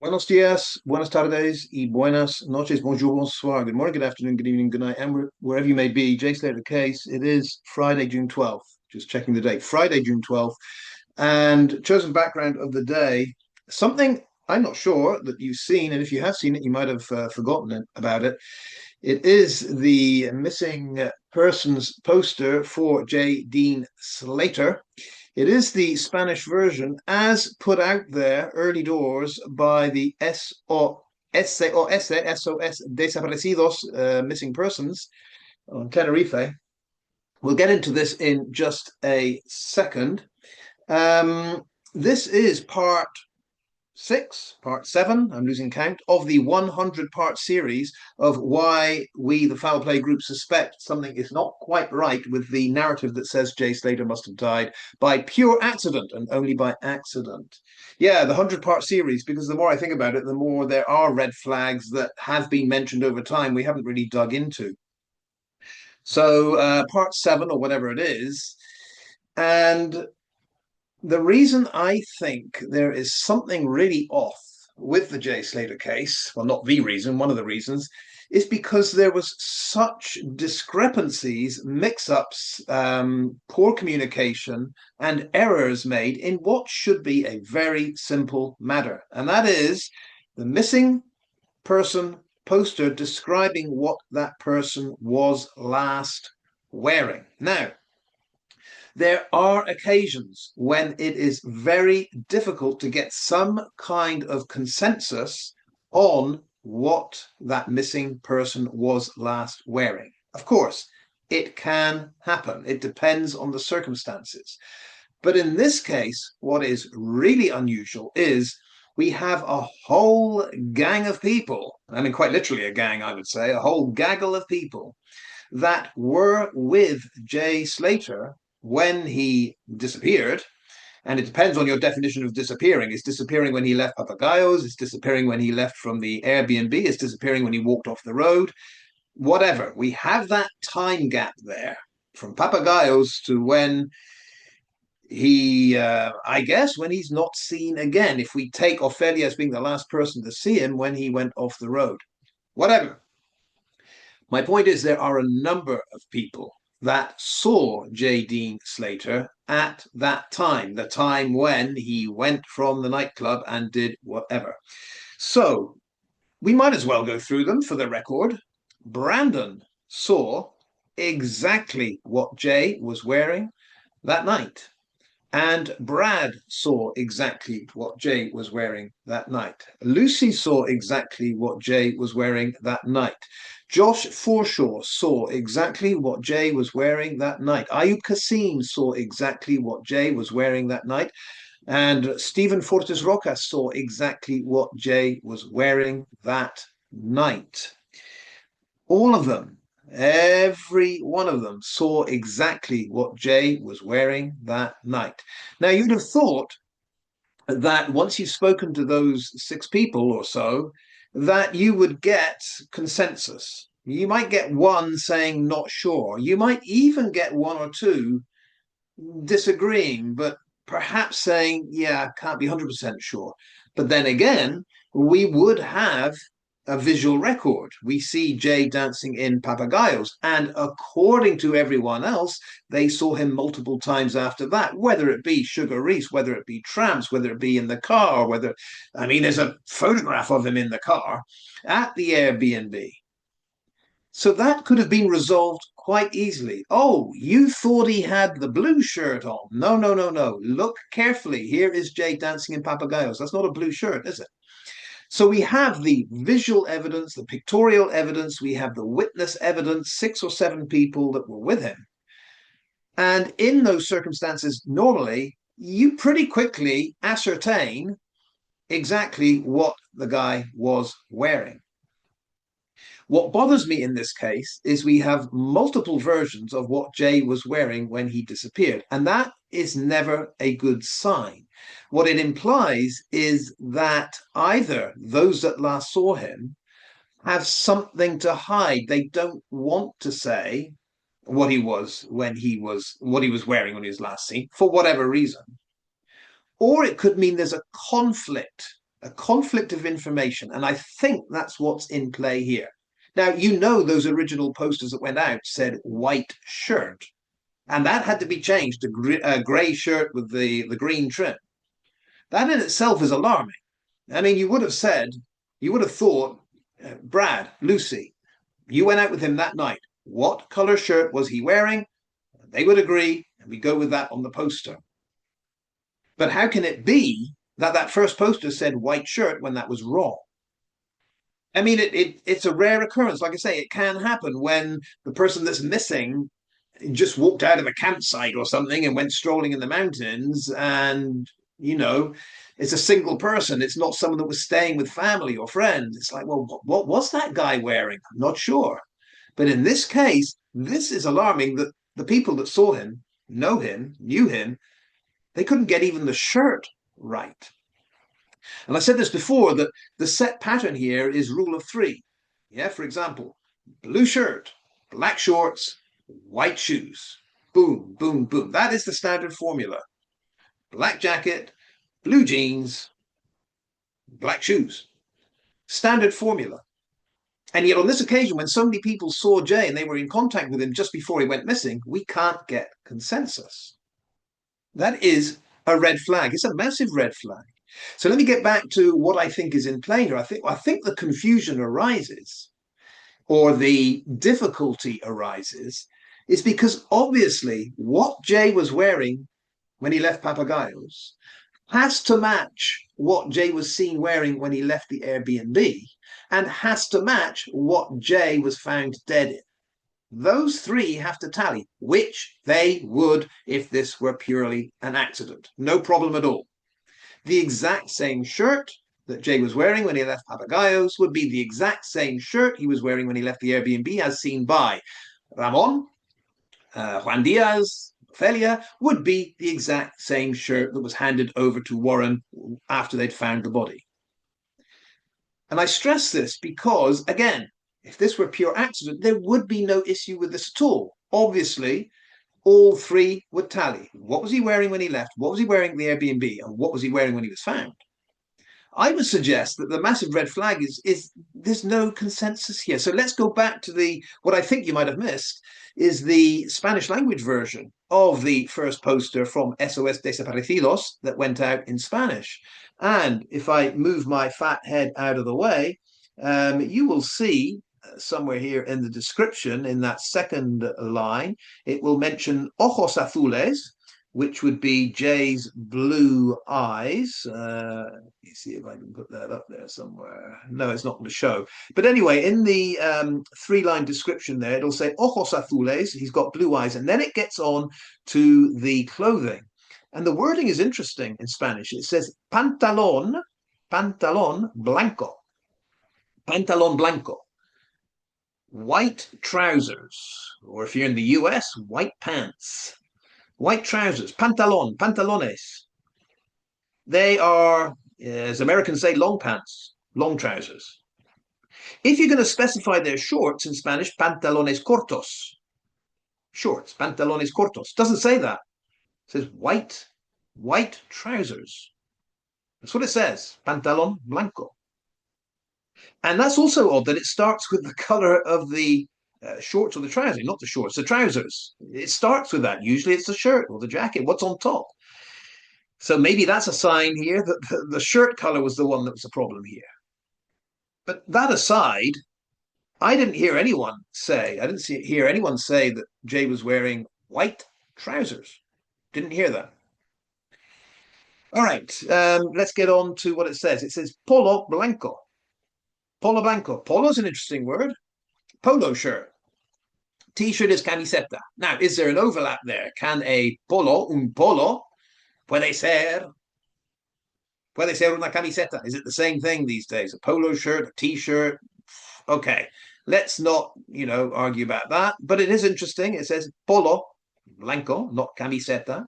Buenos días, buenas tardes, y buenas noches. Bonjour, bonsoir. Good morning, good afternoon, good evening, good night, and wherever you may be. Jay Slater case. It is Friday, June 12th. Just checking the date. Friday, June 12th. And chosen background of the day. Something I'm not sure that you've seen, and if you have seen it, you might have about it. It is the missing persons poster for J. Dean Slater. It is the Spanish version as put out there early doors by the SOS Desaparecidos, Missing Persons on Tenerife. We'll get into this in just a second. Um, this is part seven, I'm losing count, of the 100-part series of why we, the Foul Play group, suspect something is not quite right with the narrative that says Jay Slater must have died by pure accident and only by accident. Yeah, the 100-part series, because the more I think about it, the more there are red flags that have been mentioned over time we haven't really dug into. So, part seven, or whatever it is, and the reason I think there is something really off with the Jay Slater case, well, not the reason, one of the reasons, is because there was such discrepancies, mix-ups, poor communication, and errors made in what should be a very simple matter. And that is the missing person poster describing what that person was last wearing. Now, there are occasions when it is very difficult to get some kind of consensus on what that missing person was last wearing. Of course, it can happen. It depends on the circumstances. But in this case, what is really unusual is we have a whole gang of people, I mean, quite literally a gang, I would say, a whole gaggle of people that were with Jay Slater when he disappeared. And it depends on your definition of disappearing. It's disappearing when he left Papagayos, it's disappearing when he left from the Airbnb, it's disappearing when he walked off the road, whatever. We have that time gap there from Papagayos to when I guess, when he's not seen again, if we take Ophelia as being the last person to see him when he went off the road. Whatever. My point is, there are a number of people that saw J. Dean Slater at that time, the time when he went from the nightclub and did whatever. So we might as well go through them for the record. Brandon saw exactly what Jay was wearing that night. And Brad saw exactly what Jay was wearing that night. Lucy saw exactly what Jay was wearing that night. Josh Forshaw saw exactly what Jay was wearing that night. Ayub Kassim saw exactly what Jay was wearing that night. And Stephen Fortes Roca saw exactly what Jay was wearing that night. All of them, every one of them saw exactly what Jay was wearing that night. Now, you'd have thought that once you've spoken to those six people or so, that you would get consensus. You might get one saying not sure. You might even get one or two disagreeing, but perhaps saying, yeah, can't be 100% sure. But then again, we would have a visual record. We see Jay dancing in Papagayos, and according to everyone else, they saw him multiple times after that, whether it be Sugar Reese, whether it be tramps, whether it be in the car, I mean, there's a photograph of him in the car at the Airbnb. So that could have been resolved quite easily. Oh, you thought he had the blue shirt on. No, no, no, no. Look carefully. Here is Jay dancing in Papagayos. That's not a blue shirt, is it? So we have the visual evidence, the pictorial evidence, we have the witness evidence, 6 or 7 people that were with him. And in those circumstances, normally, you pretty quickly ascertain exactly what the guy was wearing. What bothers me in this case is we have multiple versions of what Jay was wearing when he disappeared, and that is never a good sign. What it implies is that either those that last saw him have something to hide. They don't want to say what he was wearing when he was last seen for whatever reason. Or it could mean there's a conflict a conflict of information. And I think that's what's in play here. Now, you know, those original posters that went out said white shirt, and that had to be changed to grey shirt with the green trim. That in itself is alarming. I mean, you would have said, you would have thought, Brad, Lucy, you went out with him that night. What color shirt was he wearing? They would agree, and we go with that on the poster. But how can it be that that first poster said white shirt when that was wrong? I mean, it's a rare occurrence. Like I say, it can happen when the person that's missing just walked out of a campsite or something and went strolling in the mountains, and you know, it's a single person. It's not someone that was staying with family or friends. It's like, well, what was that guy wearing? I'm not sure. But in this case, this is alarming that the people that saw him, know him, knew him, they couldn't get even the shirt right. And I said this before, that the set pattern here is rule of three. Yeah, for example, blue shirt, black shorts, white shoes. Boom, boom, boom. That is the standard formula. Black jacket, blue jeans, black shoes. Standard formula. And yet on this occasion, when so many people saw Jay and they were in contact with him just before he went missing, we can't get consensus. That is a red flag. It's a massive red flag. So let me get back to what I think is in play here. I think the confusion arises, or the difficulty arises, is because obviously what Jay was wearing when he left Papagayo's has to match what Jay was seen wearing when he left the Airbnb, and has to match what Jay was found dead in. Those three have to tally, which they would if this were purely an accident. No problem at all. The exact same shirt that Jay was wearing when he left Papagayo's would be the exact same shirt he was wearing when he left the Airbnb, as seen by Ramon, Juan Diaz, Ophelia, would be the exact same shirt that was handed over to Warren after they'd found the body. And I stress this because, again, if this were pure accident, there would be no issue with this at all. Obviously, all three would tally. What was he wearing when he left? What was he wearing at the Airbnb? And what was he wearing when he was found? I would suggest that the massive red flag is there's no consensus here. So let's go back to what I think you might have missed is the Spanish language version of the first poster from SOS Desaparecidos that went out in Spanish. And if I move my fat head out of the way, you will see somewhere here in the description, in that second line, it will mention ojos azules, which would be Jay's blue eyes. Let me see if I can put that up there somewhere. No, it's not going to show. But anyway, in the three-line description there, it'll say ojos azules. He's got blue eyes. And then it gets on to the clothing. And the wording is interesting in Spanish. It says pantalón blanco. Pantalón blanco. White trousers. Or if you're in the US, white pants. White trousers, pantalones. They are, as Americans say, long pants, long trousers. If you're going to specify their shorts in Spanish, pantalones cortos. Shorts, pantalones cortos. Doesn't say that. It says white trousers. That's what it says, pantalón blanco. And that's also odd that it starts with the color of the shorts or the trousers, not the shorts, the trousers. It starts with that. Usually it's the shirt or the jacket, what's on top. So maybe that's a sign here that the shirt color was the one that was the problem here. But that aside, I didn't hear anyone say that Jay was wearing white trousers. Didn't hear that. All right, let's get on to what it says. It says polo blanco. Polo blanco. Polo is an interesting word. Polo shirt. T-shirt is camiseta. Now, is there an overlap there? Can un polo, puede ser una camiseta? Is it the same thing these days? A polo shirt, a T-shirt? Okay, let's not, argue about that. But it is interesting. It says polo, blanco, not camiseta.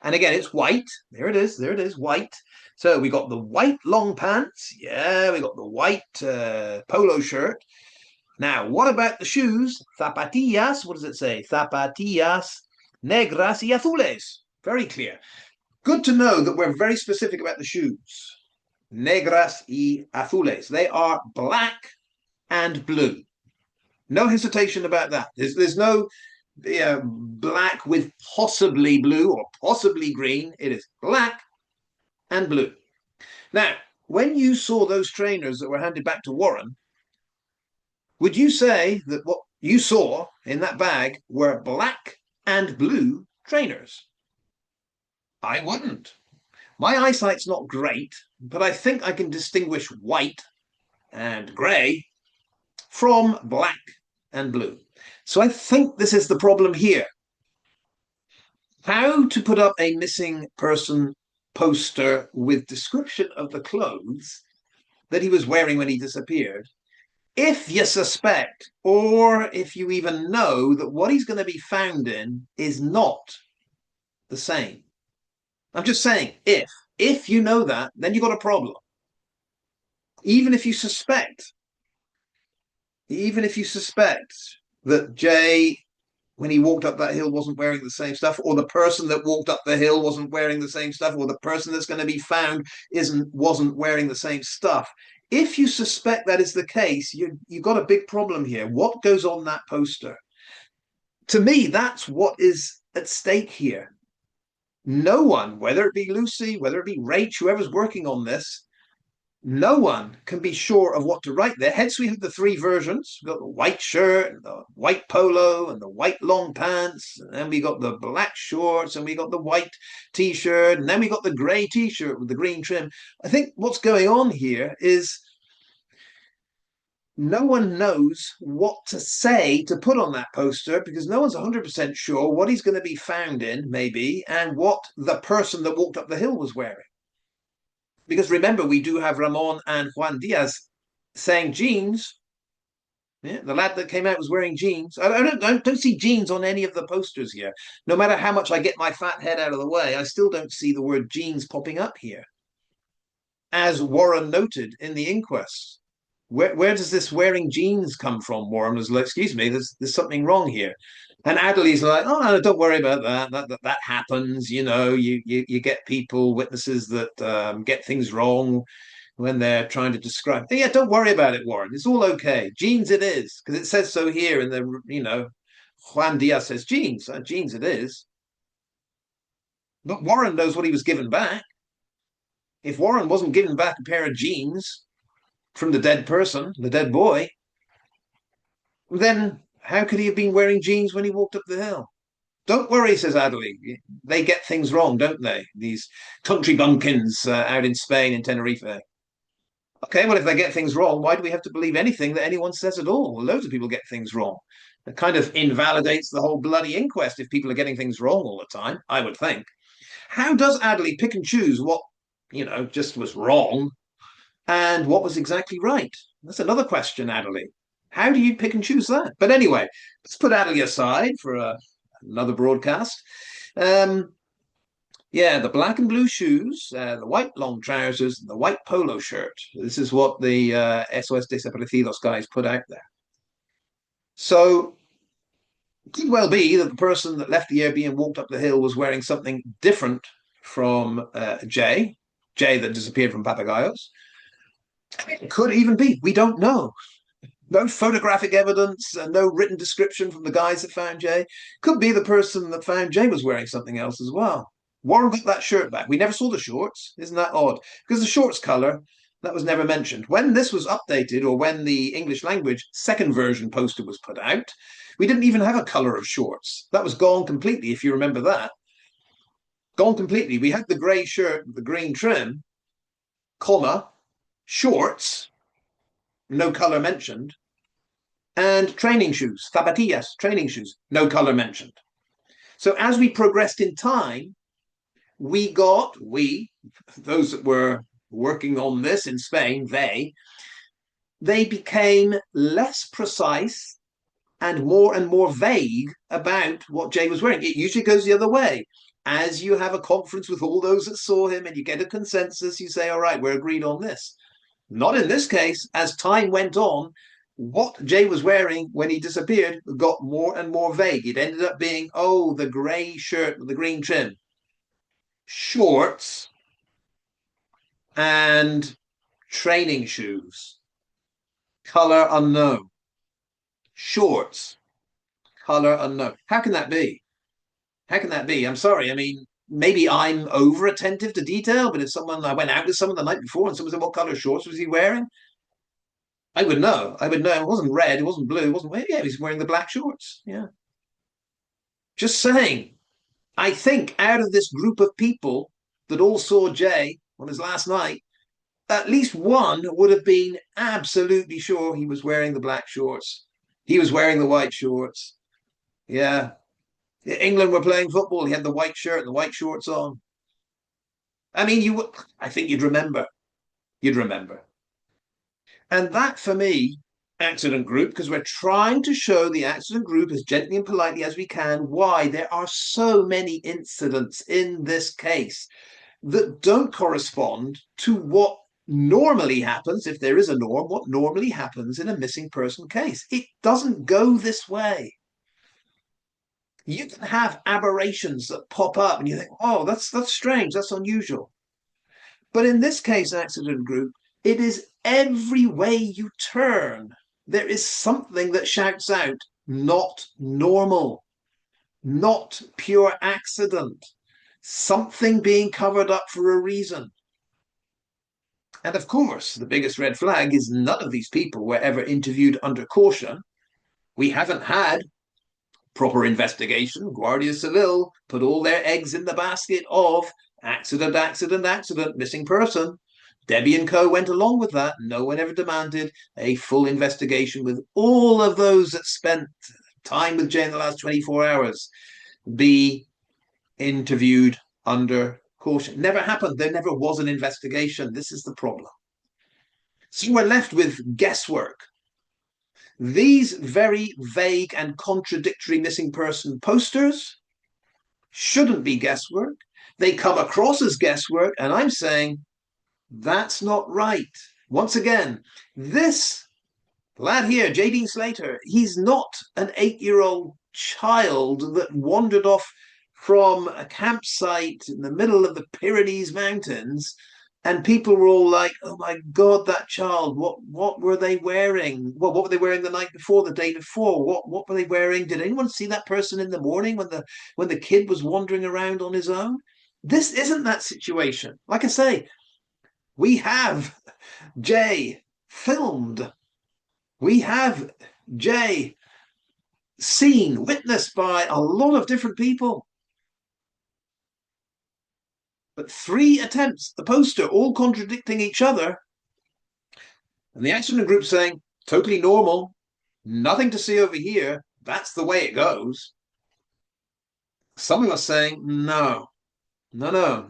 And again, it's white. There it is, white. So we got the white long pants. Yeah, we got the white polo shirt. Now, what about the shoes? Zapatillas, what does it say? Zapatillas negras y azules. Very clear. Good to know that we're very specific about the shoes. negras y azules. They are black and blue. No hesitation about that. There's no black with possibly blue or possibly green. It is black and blue. Now, when you saw those trainers that were handed back to Warren, would you say that what you saw in that bag were black and blue trainers? I wouldn't. My eyesight's not great, but I think I can distinguish white and grey from black and blue. So I think this is the problem here. How to put up a missing person poster with description of the clothes that he was wearing when he disappeared, if you suspect, or if you even know that what he's going to be found in is not the same. I'm just saying, if you know that, then you've got a problem. Even if you suspect that Jay, when he walked up that hill, wasn't wearing the same stuff, or the person that walked up the hill wasn't wearing the same stuff, or the person that's going to be found wasn't wearing the same stuff. If you suspect that is the case, you've got a big problem here. What goes on that poster? To me, that's what is at stake here. No one, whether it be Lucy, whether it be Rach, whoever's working on this, no one can be sure of what to write there. Hence, we have the three versions. We've got the white shirt, and the white polo, and the white long pants. And then we got the black shorts, and we got the white t-shirt, and then we got the grey t-shirt with the green trim. I think what's going on here is no one knows what to say to put on that poster because no one's 100% sure what he's going to be found in, maybe, and what the person that walked up the hill was wearing. Because remember, we do have Ramon and Juan Diaz saying jeans. Yeah, the lad that came out was wearing jeans. I don't see jeans on any of the posters here. No matter how much I get my fat head out of the way, I still don't see the word jeans popping up here. As Warren noted in the inquest, where does this wearing jeans come from? Warren was like, excuse me, there's something wrong here. And Adderley's like, oh, no, don't worry about that. That happens. You know, you get people, witnesses that get things wrong when they're trying to describe. Yeah, don't worry about it, Warren. It's all okay. Jeans it is, because it says so here in the, Juan Diaz says jeans. Jeans it is. But Warren knows what he was given back. If Warren wasn't given back a pair of jeans from the dead person, the dead boy, then how could he have been wearing jeans when he walked up the hill? Don't worry, says Adderley. They get things wrong, don't they? These country bumpkins out in Spain, in Tenerife. Okay, well, if they get things wrong, why do we have to believe anything that anyone says at all? Well, loads of people get things wrong. It kind of invalidates the whole bloody inquest if people are getting things wrong all the time, I would think. How does Adderley pick and choose what, just was wrong and what was exactly right? That's another question, Adderley. How do you pick and choose that? But anyway, let's put Adderley aside for another broadcast. Yeah, the black and blue shoes, the white long trousers, and the white polo shirt. This is what the SOS Desaparecidos guys put out there. So it could well be that the person that left the Airbnb and walked up the hill was wearing something different from Jay that disappeared from Papagayos. It could even be. We don't know. No photographic evidence, no written description from the guys that found Jay. Could be the person that found Jay was wearing something else as well. Warren got that shirt back. We never saw the shorts. Isn't that odd? Because the shorts color, that was never mentioned. When this was updated, or when the English language second version poster was put out, we didn't even have a color of shorts. That was gone completely, if you remember that. Gone completely. We had the grey shirt with the green trim, comma, shorts, no color mentioned, and training shoes, zapatillas, training shoes, no color mentioned. So as we progressed in time, those that were working on this in Spain, they became less precise and more vague about what Jay was wearing. It usually goes the other way. As you have a conference with all those that saw him and you get a consensus, you say, all right, we're agreed on this. Not in this case. As time went on, what Jay was wearing when he disappeared got more and more vague. It ended up being, the grey shirt with the green trim, shorts, and training shoes, color unknown, shorts, color unknown. How can that be? How can that be? I'm sorry. I mean, maybe I'm over attentive to detail, but if I went out with someone the night before and someone said, what color shorts was he wearing? I would know. I would know. It wasn't red. It wasn't blue. It wasn't. Yeah, he was wearing the black shorts. Yeah. Just saying. I think out of this group of people that all saw Jay on his last night, at least one would have been absolutely sure he was wearing the black shorts. He was wearing the white shorts. Yeah. England were playing football. He had the white shirt and the white shorts on. I mean, you would. I think you'd remember. You'd remember. And that for me, accident group, because we're trying to show the accident group as gently and politely as we can why there are so many incidents in this case that don't correspond to what normally happens, if there is a norm, what normally happens in a missing person case. It doesn't go this way. You can have aberrations that pop up and you think, oh, that's strange, that's unusual. But in this case, accident group, it is every way you turn. There is something that shouts out, not normal, not pure accident, something being covered up for a reason. And of course, the biggest red flag is none of these people were ever interviewed under caution. We haven't had proper investigation. Guardia Civil put all their eggs in the basket of accident, accident, accident, missing person. Debbie and co went along with that. No one ever demanded a full investigation with all of those that spent time with Jay in the last 24 hours be interviewed under caution. Never happened. There never was an investigation. This is the problem. So we're left with guesswork. These very vague and contradictory missing person posters shouldn't be guesswork. They come across as guesswork, and I'm saying that's not right. Once again, this lad here, J.D. Slater, he's not an 8-year-old child that wandered off from a campsite in the middle of the Pyrenees Mountains and people were all like, oh my God, that child, what were they wearing? Well, what were they wearing the night before, the day before? What were they wearing? Did anyone see that person in the morning when the kid was wandering around on his own? This isn't that situation. Like I say, we have Jay filmed. We have Jay seen, witnessed by a lot of different people. But 3 attempts, the poster, all contradicting each other. And the accident group saying, totally normal, nothing to see over here. That's the way it goes. Some of us saying, no,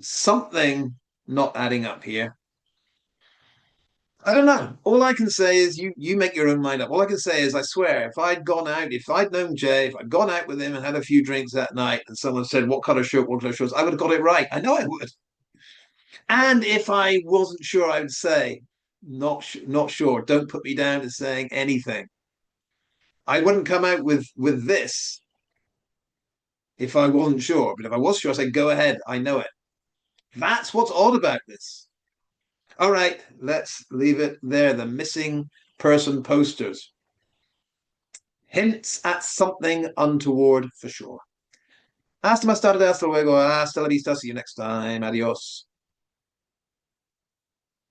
something not adding up here. I don't know. All I can say is you make your own mind up. All I can say is I swear, if I'd gone out, if I'd known Jay, if I'd gone out with him and had a few drinks that night and someone said, what color shirt, what color shorts, I would have got it right. I know I would. And if I wasn't sure, I would say, not sure. Don't put me down to saying anything. I wouldn't come out with this if I wasn't sure. But if I was sure, I'd say, go ahead. I know it. That's what's odd about this. All right, let's leave it there. The missing person posters. Hints at something untoward for sure. Hasta más tarde, hasta luego, hasta la vista. See you next time. Adios.